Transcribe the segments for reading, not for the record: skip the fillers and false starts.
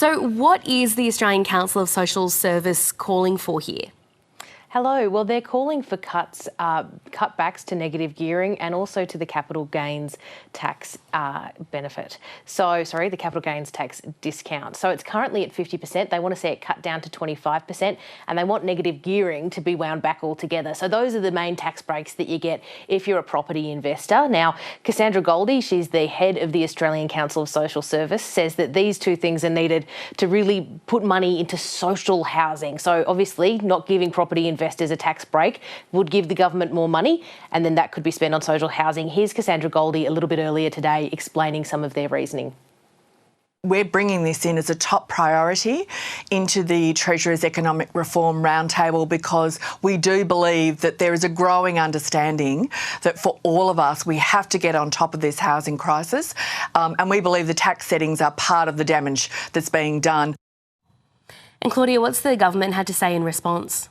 So what is the Australian Council of Social Service calling for here? Hello. Well, they're calling for cutbacks to negative gearing and also to the capital gains tax benefit. The capital gains tax discount. So it's currently at 50%. They want to see it cut down to 25%, and they want negative gearing to be wound back altogether. So those are the main tax breaks that you get if you're a property investor. Now, Cassandra Goldie, she's the head of the Australian Council of Social Service, says that these two things are needed to really put money into social housing. So obviously not giving property investors a tax break would give the government more money, and then that could be spent on social housing. Here's Cassandra Goldie a little bit earlier today explaining some of their reasoning. We're bringing this in as a top priority into the Treasurer's Economic Reform Roundtable because we do believe that there is a growing understanding that for all of us, we have to get on top of this housing crisis, and we believe the tax settings are part of the damage that's being done. And Claudia, what's the government had to say in response?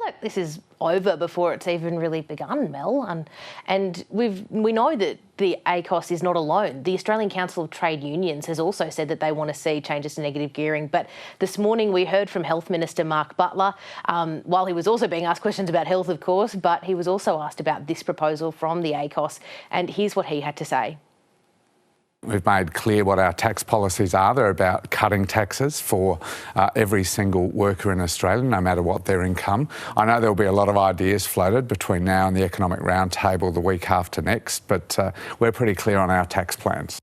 Like this is over before it's even really begun, Mel. And we know that the ACOSS is not alone. The Australian Council of Trade Unions has also said that they want to see changes to negative gearing. But this morning we heard from Health Minister Mark Butler, while he was also being asked questions about health, of course, but he was also asked about this proposal from the ACOSS. And here's what he had to say. We've made clear what our tax policies are. They're about cutting taxes for every single worker in Australia, no matter what their income. I know there'll be a lot of ideas floated between now and the Economic Roundtable the week after next, but we're pretty clear on our tax plans.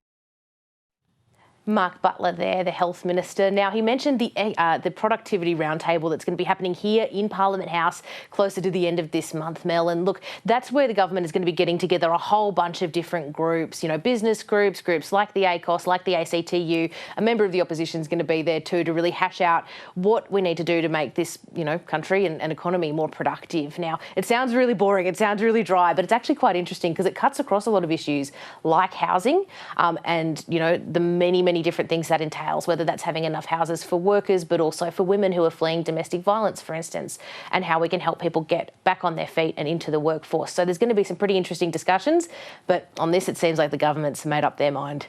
Mark Butler there, the Health Minister. Now, he mentioned the productivity roundtable that's going to be happening here in Parliament House closer to the end of this month, Mel. And look, that's where the government is going to be getting together a whole bunch of different groups, you know, business groups like the ACOSS, like the ACTU. A member of the opposition is going to be there too to really hash out what we need to do to make this, you know, country and economy more productive. Now, it sounds really boring, it sounds really dry, but it's actually quite interesting because it cuts across a lot of issues like housing and, you know, the many different things that entails, whether that's having enough houses for workers, but also for women who are fleeing domestic violence, for instance, and how we can help people get back on their feet and into the workforce. So there's going to be some pretty interesting discussions, but on this, it seems like the government's made up their mind.